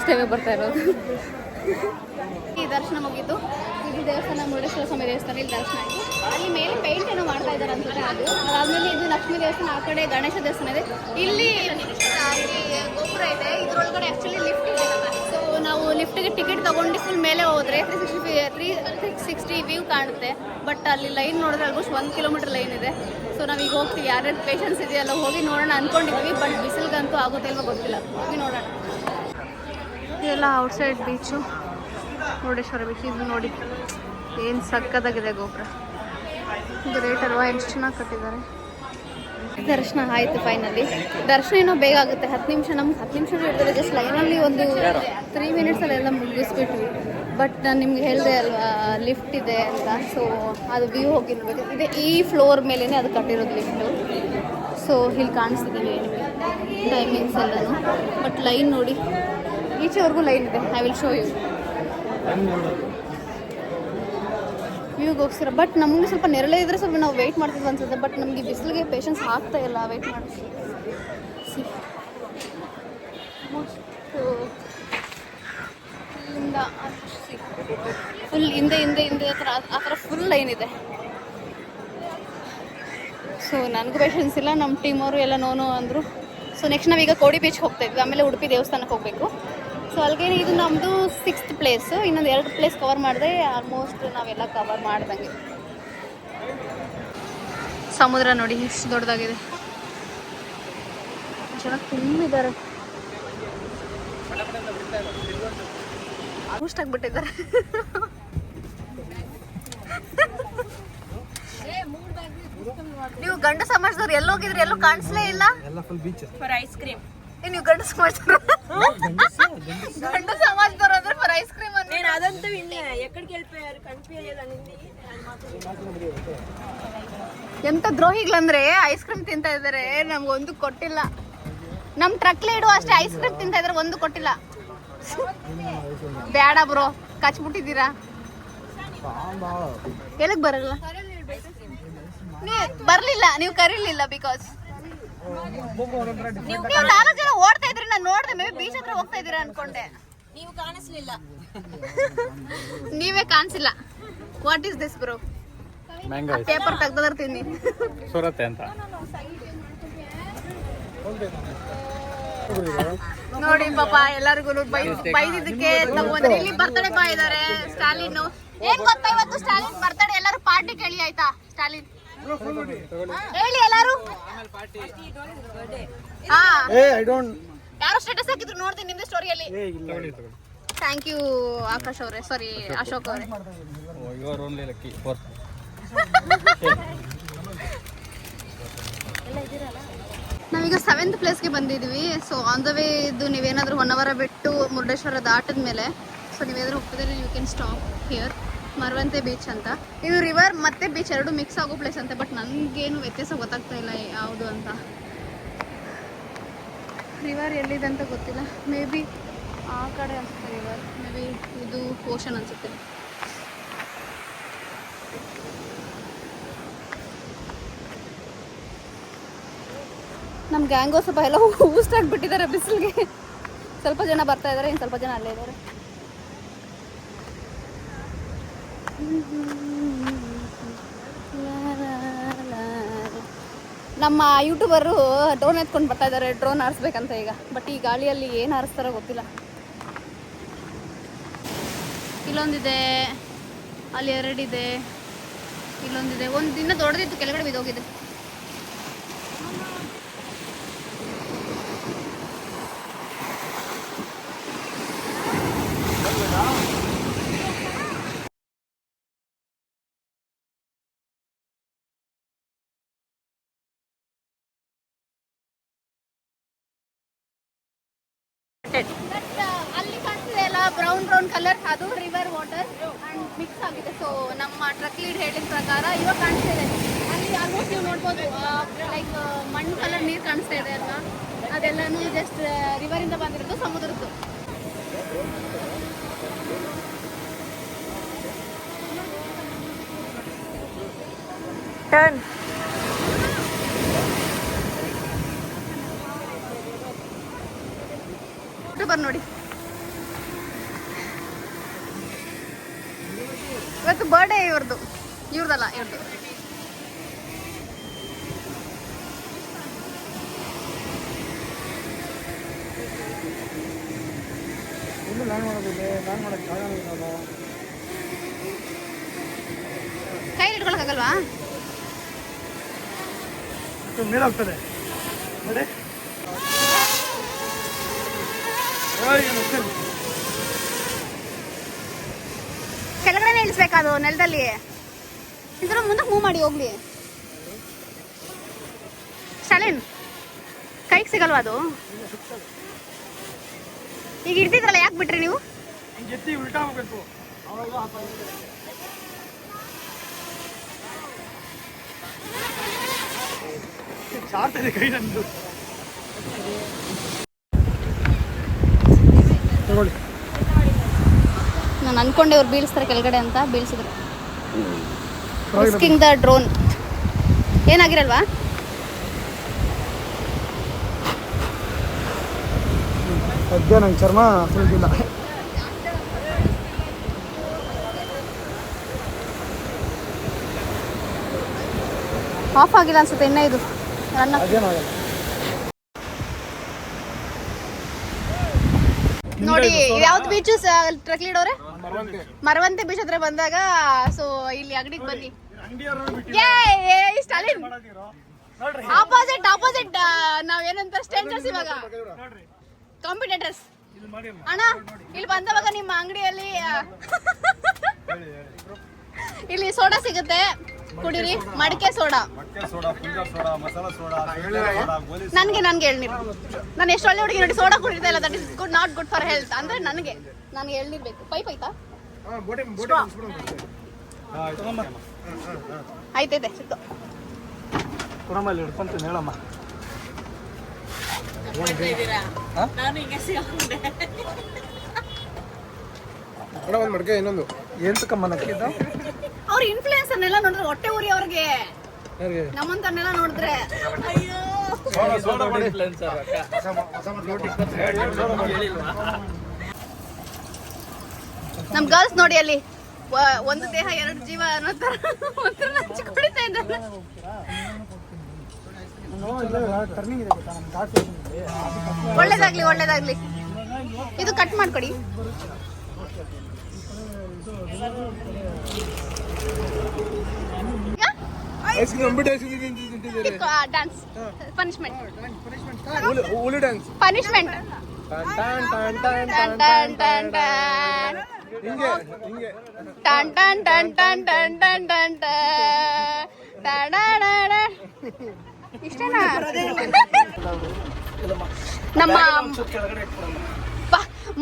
First ಟೈಮೇ ಬರ್ತಾ ಇರೋದು. ಈ ದರ್ಶನ ಮುಗಿತು. ಇದು ದೇವಸ್ಥಾನ ಮುರುಡೇಶ್ವರ ಸ್ವಾಮಿ ದೇವಸ್ಥಾನ. ಇಲ್ಲಿ ದರ್ಶನ ಆಯಿತು. ಅಲ್ಲಿ ಮೇಲೆ ಪೇಂಟ್ ಏನೋ ಮಾಡ್ತಾ ಇದ್ದಾರೆ ಅನ್ಸುತ್ತೆ. ಅದು ಅದಾದಮೇಲೆ ಇದು ಲಕ್ಷ್ಮೀ ದೇವಸ್ಥಾನ, ಆ ಕಡೆ ಗಣೇಶ ದೇವಸ್ಥಾನ ಇದೆ. ಇಲ್ಲಿ ಗೋಪುರ ಇದೆ. ಇದರೊಳಗಡೆ ಆ್ಯಕ್ಚುಲಿ ಲಿಫ್ಟ್ ಇದೆ. ಸೊ ನಾವು ಲಿಫ್ಟಿಗೆ ಟಿಕೆಟ್ ತೊಗೊಂಡು ಫುಲ್ ಮೇಲೆ ಹೋದರೆ 360 ವ್ಯೂ ಕಾಣುತ್ತೆ. ಬಟ್ ಅಲ್ಲಿ ಲೈನ್ ನೋಡಿದ್ರೆ ಆಲ್ಮೋಸ್ಟ್ 1 ಕಿಲೋಮೀಟರ್ ಲೈನ್ ಇದೆ. ಸೊ ನಾವೀಗ ಹೋಗ್ತೀವಿ. ಯಾರ್ಯಾರು ಪೇಷನ್ಸ್ ಇದೆಯಲ್ಲ ಹೋಗಿ ನೋಡೋಣ ಅಂದ್ಕೊಂಡಿದ್ವಿ. ಬಟ್ ಬಿಸಿಲಿಗಂತೂ ಆಗುತ್ತೆ ಇಲ್ವೋ ಗೊತ್ತಿಲ್ಲ. ಹೋಗಿ ನೋಡೋಣ. ಇದೆಲ್ಲ ಔಟ್ಸೈಡ್ ಬೀಚು, ಮುರುಡೇಶ್ವರ ಬೀಚ್. ಇದು ನೋಡಿ ಏನು ಸಕ್ಕತ್ತಾಗಿದೆ ಗೋಪುರ. ಇದು ರೇಟ್ ಅಲ್ವಾ, ಎಷ್ಟು ಚೆನ್ನಾಗಿ ಕಟ್ಟಿದ್ದಾರೆ. ದರ್ಶನ ಆಯಿತು ಫೈನಲಿ. ದರ್ಶನ ಏನೋ ಬೇಗ ಆಗುತ್ತೆ, 10 ನಿಮಿಷ. ನಮ್ಗೆ 10 ನಿಮಿಷ ಇರ್ತದೆ. ಜಸ್ಟ್ ಲೈನಲ್ಲಿ ಒಂದು 3 ಮಿನಿಟ್ಸಲ್ಲೆಲ್ಲ ಮುಗಿಸ್ಬಿಟ್ವಿ. ಬಟ್ ನಾನು ನಿಮ್ಗೆ ಹೇಳಿದೆ ಅಲ್ವಾ ಲಿಫ್ಟ್ ಇದೆ ಅಂತ. ಸೊ ಅದು ವ್ಯೂ ಹೋಗಿ ನೋಡಬೇಕು. ಇದೆ ಈ ಫ್ಲೋರ್ ಮೇಲೇ ಅದು ಕಟ್ಟಿರೋದು ಲಿಫ್ಟು. ಸೊ ಇಲ್ಲಿ ಕಾಣಿಸ್ತಿದ್ದೀವಿ ಟೈಮಿಂಗ್ಸ್ ಎಲ್ಲನೂ. ಬಟ್ ಲೈನ್ ನೋಡಿ, ಈಚೆವರೆಗೂ ಲೈನ್ ಇದೆ. ಐ ವಿಲ್ ಶೋ ಯು ವ್ಯೂಗೋಸ್ಕರ. ಬಟ್ ನಮಗೆ ಸ್ವಲ್ಪ ನೆರಳೆ ಇದ್ದರೆ ಸ್ವಲ್ಪ ನಾವು ವೆಯ್ಟ್ ಮಾಡ್ತಿದ್ವಿ ಅನ್ಸುತ್ತೆ. ಬಟ್ ನಮಗೆ ಬಿಸಿಲಿಗೆ ಪೇಷನ್ಸ್ ಆಗ್ತಾ ಇಲ್ಲ ವೆಯ್ಟ್ ಮಾಡಿ. ಇಲ್ಲಿಂದ ಫುಲ್ ಹಿಂದೆ ಆ ಥರ ಫುಲ್ ಲೈನ್ ಇದೆ. ಸೊ ನನಗೂ ಪೇಷನ್ಸ್ ಇಲ್ಲ. ನಮ್ಮ ಟೀಮವರು ಎಲ್ಲ ನೋನು ಅಂದರು. ಸೊ ನೆಕ್ಸ್ಟ್ ನಾವೀಗ ಕೋಡಿ ಬೀಚ್ಗೆ ಹೋಗ್ತಾ ಇದ್ವಿ. ಆಮೇಲೆ ಉಡುಪಿ ದೇವಸ್ಥಾನಕ್ಕೆ ಹೋಗಬೇಕು. ಸೊ ಅಲ್ಲಿಗೆ ಇದು ನಮ್ಮದು 6th ಪ್ಲೇಸು. ಇನ್ನೊಂದು 2 ಪ್ಲೇಸ್ ಕವರ್ ಮಾಡಿದ್ರೆ ಆಲ್ಮೋಸ್ಟ್ ನಾವೆಲ್ಲ ಕವರ್ ಮಾಡ್ದಂಗೆ. ಸಮುದ್ರ ನೋಡಿ ಎಷ್ಟು ದೊಡ್ಡದಾಗಿದೆ. ಜನ ತುಂಬಿದ್ದಾರೆ. ಬೂಸ್ಟ್ ಆಗಿಬಿಟ್ಟಿದ್ದಾರೆ. ನೀವು ಗಂಡ ಸಮಾಜದವ್ರು ಎಲ್ಲೋಗಿದ್ರಿ? ಎಲ್ಲೂ ಕಾಣಿಸ್ಲೇ ಇಲ್ಲ. Ice cream. ನೀವು ಗಂಡ ಸಮಾಜದವ್ರು? ಗಂಡ ಸಮಾಜದವ್ರು ಅಂದ್ರೆ ಫಾರ್ ಐಸ್ ಕ್ರೀಮ್ ಅಂದ್ರೆ ಅದಂತೂ ಎಂತ ದ್ರೋಹಿಗಳಂದ್ರೆ ಐಸ್ ಕ್ರೀಮ್ ತಿಂತಾ ಇದಾರೆ. ನಮ್ಗೊಂದು ಕೊಟ್ಟಿಲ್ಲ. ನಮ್ ಟ್ರಕ್ ಲೀಡು ಅಷ್ಟೇ ಐಸ್ ಕ್ರೀಮ್ ತಿಂತಾ ಇದಾರೆ, ಒಂದು ಕೊಟ್ಟಿಲ್ಲ. ಬೇಡ ಬ್ರೋ, ಕಚ್ಬಿಟ್ಟಿದ್ದೀರಾ. ಎಲ್ಲಿಗೆ ಬರಲ್ಲ? ಬರ್ಲಿಲ್ಲ, ನೀವು ಕರೀಲಿಲ್ಲ. ಬಿಕಾಸ್ ನೀವು 4 ಜನ ಓಡ್ತಾ ಇದ್ರಿ, ನಾನು ನೋಡ್ದೆ. ಮೇ ಬಿ ಬೀಚ್ ಹತ್ರ ಹೋಗ್ತಾ ಇದ್ದೀರಾ ಅನ್ಕೊಂಡೆ. ನೀವು ಕಾಣಿಸ್ಲಿಲ್ಲ. ನೀವೇ ಕಾಣಿಸಿಲ್ಲ. What is this bro? Paper ತೆಗ್ದದ್ರ ತಿನ್ನಿ. ಸುರತೆ ಅಂತ ನೋಡಿ ಪಾಪ ಎಲ್ಲರಿಗೂ ಬೈದಿದ್ದಕ್ಕೆ ತಗೊಂಡ್ರೆ. ಇಲ್ಲಿ ಬರ್ತಡೇ ಬಾಯ್ ಇದಾರೆ ಸ್ಟಾಲಿನ್. ಏನ್ ಗೊತ್ತಾ, ಇವತ್ತು ಸ್ಟಾಲಿನ್ ಬರ್ತಡೇ. ಎಲ್ಲರೂ ಪಾರ್ಟಿ ಕೇಳಿ ಆಯ್ತಾ? ಸ್ಟಾಲಿನ್ ಹೇಳಿ ಎಲ್ಲಾರು. ಯಾರು ಸ್ಟೇಟಸ್ ಹಾಕಿದ್ರು ನೋಡ್ತೀನಿ ನಿಮ್ದು ಸ್ಟೋರಿಯಲ್ಲಿ. ಥ್ಯಾಂಕ್ ಯು ಆಕಾಶ್ ಅವರೇ, ಸಾರಿ ಅಶೋಕ್ ಅವರೇ. ನಾವೀಗ 7th ಪ್ಲೇಸ್ಗೆ ಬಂದಿದ್ವಿ. ಸೊ ಆನ್ ದ ವೇ ಇದು ನೀವೇನಾದರೂ 1 hour ಬಿಟ್ಟು ಮುರುಡೇಶ್ವರ ದಾಟದ ಮೇಲೆ ಸೊ ನೀವೇನಾದರೂ ಹೋಗ್ತಿದ್ರೆ you can stop here. Maravanthe beach ಅಂತ. ಇದು ರಿವರ್ ಮತ್ತೆ ಬೀಚ್ ಎರಡು ಮಿಕ್ಸ್ ಆಗೋ ಪ್ಲೇಸ್ ಅಂತ. ಬಟ್ ನನಗೇನು ವ್ಯತ್ಯಾಸ ಗೊತ್ತಾಗ್ತಾ ಇಲ್ಲ ಯಾವುದು ಅಂತ. ರಿವರ್ ಎಲ್ಲಿದೆ ಅಂತ ಗೊತ್ತಿಲ್ಲ. ಮೇ ಬಿ ಆ ಕಡೆ ಅನ್ಸುತ್ತೆ ರಿವರ್. ಮೇ ಬಿ ಇದು ಓಷನ್ ಅನ್ಸುತ್ತೆ. ನಮ್ಮ ಗ್ಯಾಂಗೋ ಸ್ವಲ್ಪ ಎಲ್ಲ ಊಸ್ಟ್ ಆಗಿಬಿಟ್ಟಿದ್ದಾರೆ ಬಿಸಿಲಿಗೆ. ಸ್ವಲ್ಪ ಜನ ಬರ್ತಾ ಇದ್ದಾರೆ, ಇನ್ನು ಸ್ವಲ್ಪ ಜನ ಅಲ್ಲೇ ಇದ್ದಾರೆ. ನಮ್ಮ ಯೂಟ್ಯೂಬರು ಡ್ರೋನ್ ಎತ್ಕೊಂಡು ಬರ್ತಾ ಇದ್ದಾರೆ, ಡ್ರೋನ್ ಹಾರಿಸ್ಬೇಕಂತ ಈಗ. ಬಟ್ ಈ ಗಾಳಿಯಲ್ಲಿ ಏನು ಹಾರಿಸ್ತಾರೋ ಗೊತ್ತಿಲ್ಲ. ಇಲ್ಲೊಂದಿದೆ, ಅಲ್ಲಿ 2 ಇದೆ, ಇಲ್ಲೊಂದಿದೆ. ಒಂದು ದಿನ ದೊಡ್ಡದಿತ್ತು, ಕೆಳಗಡೆ ಬಿದ್ದೋಗಿದೆ. ಅಲ್ಲಿ ಕಾಣಿಸ್ತಿದೆ ಅಲ್ಲ ಬ್ರೌನ್ ಕಲರ್, ಅದು ರಿವರ್ ವಾಟರ್ ಅಂಡ್ ಮಿಕ್ಸ್ ಆಗಿದೆ. ಸೊ ನಮ್ಮ ಟ್ರಕ್ ಲೀಡ್ ಹೇಳಿದ ಪ್ರಕಾರ ಇವಾಗ ಕಾಣಿಸ್ತಾ ಇದೆ. ಅಲ್ಲಿ ಆಲ್ಮೋಸ್ಟ್ ನೀವು ನೋಡ್ಬೋದು ಲೈಕ್ ಮಣ್ಣು ಕಲರ್ ನೀರು ಕಾಣಿಸ್ತಾ ಇದೆ ಅಲ್ವಾ, ಅದೆಲ್ಲನೂ ಜಸ್ಟ್ ರಿವರಿಂದ ಬಂದಿರೋದು, ಸಮುದ್ರದ್ದು. ಟರ್ನ್ ನೋಡಿ. ಇವತ್ತು ಬರ್ಡೇ ಇವ್ರದ್ದು, ಇವ್ರದಲ್ಲ ಇವ್ರದ್ದು. ಕೈಲಿ ಇಟ್ಕೊಳಕ್ಕಾಗಲ್ವಾ? ಮೇಲಾಗ್ತದೆ ಕೆಳಗಡೆ ಇಳಿಸ್ಬೇಕಾದು ನೆಲದಲ್ಲಿ. ಇದ್ರ ಮುಂದಕ್ಕೆ ಮೂವ್ ಮಾಡಿ ಹೋಗ್ಲಿ. ಸ್ಟಾಲಿನ್ ಕೈಗೆ ಸಿಗಲ್ವಾ ಅದು? ಈಗ ಇಡ್ತಿದ್ರಲ್ಲ, ಯಾಕೆ ಬಿಟ್ರಿ ನೀವು? ಉಲ್ಟಾ ಹೋಗ್ಬೇಕು. ಚಾರ್ತಿದೆ ಕೈ ನಂದು. ನಾನು ಅನ್ಕೊಂಡೆ ಅವ್ರು ಬೀಳಿಸ್ತಾರೆ ಕೆಳಗಡೆ ಅಂತ, ಬೀಳಿಸಿದ್ರು. Risking the drone. ಏನಾಗಿರಲ್ವಾ? ಸದ್ಯ ನಂಗೆ ಚರ್ಮ ಸುಳಿದಿಲ್ಲ. ಆಫ್ ಆಗಿಲ್ಲ ಅನ್ಸುತ್ತೆ ಇನ್ನೂ ಇದು ರನ್ನ. ನೋಡಿ ಯಾವ್ದು ಬೀಚ್ ಟ್ರಕ್ ಲೀಡವ್ರೆ? ಮರವಂತೆ ಬೀಚ್ ಹತ್ರ ಬಂದಾಗ ಸೊ ಇಲ್ಲಿ ಅಂಗಡಿಗೆ ಬನ್ನಿ. ಸ್ಟಾಲಿನ್ ಆಪೋಸಿಟ್ ಆಪೋಸಿಟ್ ನಾವೇನಂತ ಸ್ಟ್ರೇಂಜರ್ಸ್ ಇವಾಗ ಕಾಂಪಿಟೇಟರ್ಸ್. ಅಣ್ಣ ಇಲ್ಲಿ ಬಂದವಾಗ ನಿಮ್ಮ ಅಂಗಡಿಯಲ್ಲಿ ಇಲ್ಲಿ ಸೋಡಾ ಸಿಗುತ್ತೆ, ಕುಡೀರಿ. ಮಡಿಕೆ ಸೋಡಾ. ನನ್ಗೆ ಹೇಳ್ನಿರು. ನಾನು ಎಷ್ಟು ಒಳ್ಳೆ ಹುಡುಗಿ ನೋಡಿ ಸೋಡಾ ಕುಡಿತಾ ಇಲ್ಲ. That is good, not good for health ಅಂದ್ರೆ ನನಗೆ ಹೇಳ್ನಿರ್ಬೇಕು. ಪೈಪ್ ಆಯ್ತಾ? ಆಯ್ತೈತೆ ಸಿಕ್ತು. ಇನ್ನೊಂದು ಏನ್ ತಕ್ಕಮ್ಮನಕ್ಕಿದ್ದ ಅವ್ರ ಇನ್ಫ್ಲೂಯೆನ್ಸರ್ನೆಲ್ಲ ನೋಡಿದ್ರೆ ಹೊಟ್ಟೆ ಉರಿ ಅವ್ರಿಗೆ. ನಮ್ಮಂತನ್ನೆಲ್ಲ ನೋಡಿದ್ರೆ ಅಯ್ಯೋ. ನಮ್ ಗರ್ಲ್ಸ್ ನೋಡಿ ಅಲ್ಲಿ ಒಂದು ದೇಹ ಎರಡು ಜೀವ ಅನ್ನೋ ತರ ಕುಡಿತಾ ಇದ್ದಾರೆ. ಒಳ್ಳೇದಾಗ್ಲಿ ಒಳ್ಳೇದಾಗ್ಲಿ. ಇದು ಕಟ್ ಮಾಡ್ಕೊಡಿ. Dance punishment. ಪನಿಷ್ಮೆಂಟ್. ಇಷ್ಟೇನಾ? ನಮ್ಮ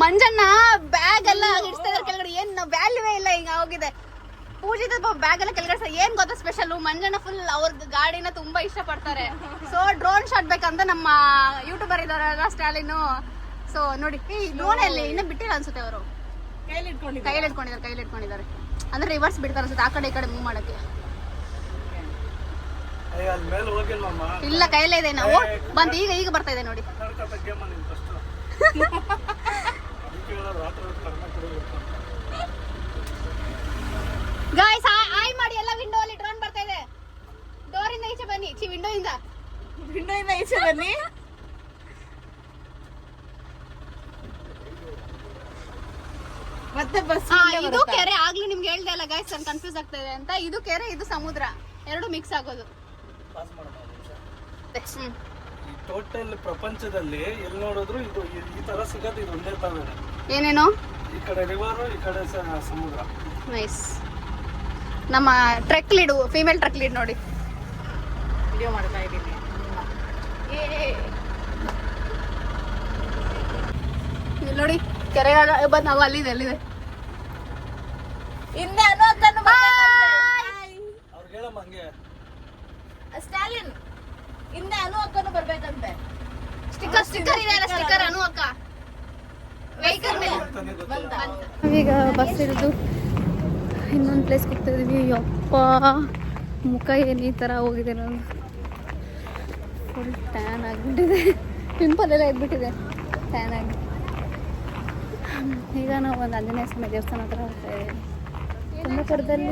ಮಂಜಣ್ಣ ಬ್ಯಾಗ್ ಎಲ್ಲ ಇಡ್ಸ್ತಾ ಇದಾರೆ ಕೆಳಗಡೆ. ಏನ್ ವ್ಯಾಲ್ಯೂವೇ ಇಲ್ಲ, ಈಗ ಹೋಗಿದೆ. ಪೂಜಿತ ಬ್ಯಾಗ್ ಎಲ್ಲ ಕೆಳಗಡೆ. ಏನ್ ಗೊತ್ತಾ ಸ್ಪೆಷಲ್? ಮಂಜಣ್ಣ ಫುಲ್ ಅವ್ರ ಗಾಡಿನ ತುಂಬಾ ಇಷ್ಟ ಪಡ್ತಾರೆ. ಸೊ ಡ್ರೋನ್ ಶಾಟ್ ಬೇಕಂತ ನಮ್ಮ ಯೂಟ್ಯೂಬರ್ ಇದಾರಲ್ಲ ಸ್ಟಾಲಿನ್. ಸೊ ನೋಡಿ ಈ ಡ್ರೋನ್ ಅಲ್ಲಿ ಇನ್ನೂ ಬಿಟ್ಟಿಲ್ಲ ಅನ್ಸುತ್ತೆ. ಅವರು ಕೈಯಲ್ಲಿ ಇಟ್ಕೊಂಡಿದ್ದಾರೆ. ಅಂದ್ರೆ ರಿವರ್ಸ್ ಬಿಡ್ತಾರೆ ಅನ್ಸುತ್ತೆ, ಆ ಕಡೆ ಈ ಕಡೆ ಮೂವ್ ಮಾಡಕ್ಕೆ. ಇಲ್ಲ ಕೈಯಲ್ಲೇ ಇದೆ. ನಾವು ಬಂದು ಈಗ ಬರ್ತಾ ಇದೆ ನೋಡಿ. ಗಾಯ್ಸ್ ಆಯ್ ಮಾಡಿ ಎಲ್ಲ. ವಿಂಡೋ ಅಲ್ಲಿ ಡ್ರೋನ್ ಬರ್ತಾ ಇದೆ. ಡೋರ್ ಇಂದ ಈಚೆ ಬನ್ನಿ. ವಿಂಡೋ ಇಂದ ಈಚೆ ಬನ್ನಿ. ಮತ್ತೆ ಬಸ್. ಇದು ಕೆರೆ. ಆಗ್ಲಿ ನಿಮ್ಗೆ ಹೇಳ್ದೆ ಅಲ್ಲ ಗಾಯ್ಸ್, ನಾನು ಕನ್ಫ್ಯೂಸ್ ಆಗ್ತಾ ಇದೆ ಅಂತ. ಇದು ಕೆರೆ, ಇದು ಸಮುದ್ರ, ಎರಡು ಮಿಕ್ಸ್ ಆಗೋದು. ಟೋಟಲ್ ಪ್ರಪಂಚದಲ್ಲಿ ಎಲ್ಲಿ ನೋಡಿದ್ರು ಇದು ಈ ತರ ಸಿಗೋದು ಇದು ಒಂದೇ ತರ. ಏನೇನೋ ಈ ಕಡೆ ರಿವರ್, ಈ ಕಡೆ ಸಮುದ್ರ. ನೈಸ್. ನಮ್ಮ truck lead, female truck lead ನೋಡಿ. ವಿಡಿಯೋ ಮಾಡ್ತಾ ಇದ್ದೀನಿ. ಇಲ್ಲಿ ನೋಡಿ ಕೆರೆ ಬಂದು ನಾವು ಅಲ್ಲಿದೆ ಹಿಂದೆ. ಸ್ಟಾಲಿನ್ ಹಿಂದೆ ಅನು ಅಕ್ಕನು ಬರ್ಬೇಕಂತೆ. ಸ್ಟಿಕ್ಕರ್ ಇದೆ ಅಲ್ಲ, ಸ್ಟಿಕ್ಕರ್ ಅನು ಅಕ್ಕ ವೆಹಿಕಲ್ ಮೇಲೆ. ಈಗ ಬಸ್ ಹಿಡಿದು ಇನ್ನೊಂದು ಪ್ಲೇಸ್ ಹೋಗ್ತಾ ಇದೀವಿ. ಯಪ್ಪ ಮುಖ ಏನು ಈ ಥರ ಹೋಗಿದೆ ನಾನು. ಫುಲ್ ಟ್ಯಾನ್ ಆಗಿಬಿಟ್ಟಿದೆ. ಪಿಂಪಲ್ ಎಲ್ಲ ಎದ್ಬಿಟ್ಟಿದೆ ಟ್ಯಾನ್ ಆಗಿ. ಈಗ ನಾವು ಒಂದು ಆಂಜನೇಯ ಸ್ವಾಮಿ ದೇವಸ್ಥಾನ ಹತ್ರ ಹೋಗ್ತಾ ಇದ್ದೀವಿ. ಕುಂದಾಪುರದಲ್ಲಿ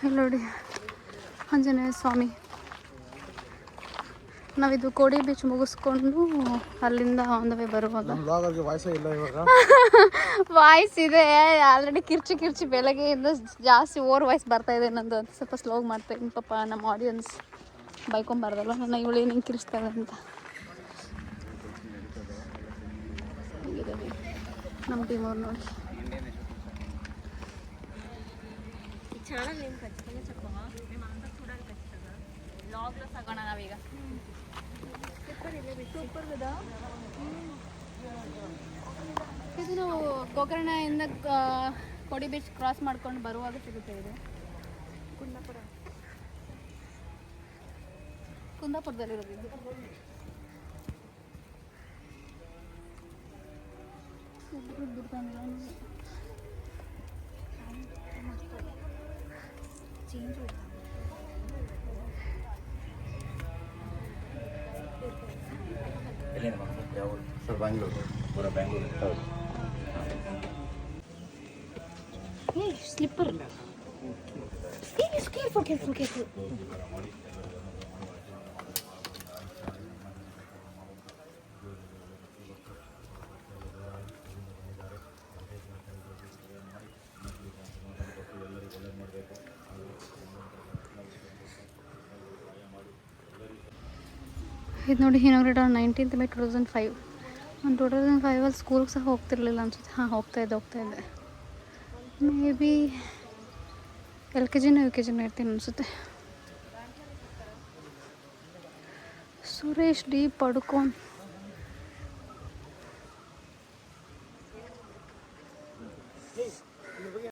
ಇಲ್ಲಿ ನೋಡಿ ಆಂಜನೇಯ ಸ್ವಾಮಿ. ನಾವಿದು ಕೋಡಿ ಬೀಚ್ ಮುಗಿಸ್ಕೊಂಡು ಅಲ್ಲಿಂದ ಆನ್ ದ ವೇ ಬರುವಾಗ ವಾಯ್ಸ್ ಇದೆ ಆಲ್ರೆಡಿ ಕಿರ್ಚಿ ಬೆಳಗ್ಗೆಯಿಂದ ಜಾಸ್ತಿ ಓವರ್ ವಾಯ್ಸ್ ಬರ್ತಾ ಇದೆ ನಂದು. ಅಂತ ಸ್ವಲ್ಪ ಸ್ಲೋ ಮಾಡ್ತಾ ಇದ್ದೀನಿ ಪಾಪ ನಮ್ಮ ಆಡಿಯನ್ಸ್ ಬೈಕೊಂಬಾರ್ದಲ್ಲ ನನ್ನ ಇವಳು ಏನು ಕಿರಿಸ್ತಾಳೆ ಅಂತ. ನಮ್ಮ ಟೀಮ್ ಅವ್ರು ನೋಡಿ ಆಗೋಣ ನಾವೀಗ. ಇದು ನಾವು ಗೋಕರ್ಣದಿಂದ ಕೋಡಿ ಬೀಚ್ ಕ್ರಾಸ್ ಮಾಡ್ಕೊಂಡು ಬರುವಾಗ ಸಿಗುತ್ತೆ. ಇದು ಕುಂದಾಪುರದಲ್ಲಿರೋದು. ಇದು ಸರ್ ಬ್ಯಾಂಗ್ಳೂರು ಪೂರ ಬ್ಯಾಂಗ್ಳೂರು. ಹೌದು. Slipper careful. ಇದು ನೋಡಿ ಇನಾಗ್ರೇಟ್ ಆನ್ 19th May 2005. ನಾನು 2005 ಸ್ಕೂಲ್ಗೆ ಸಹ ಹೋಗ್ತಿರ್ಲಿಲ್ಲ ಅನ್ಸುತ್ತೆ. ಹೋಗ್ತಾ ಇದ್ದೆ ಮೇ ಬಿ LKG UKG ಇರ್ತೀನಿ ಅನಿಸುತ್ತೆ. ಸುರೇಶ್ ಡಿ ಪಡುಕೋನ್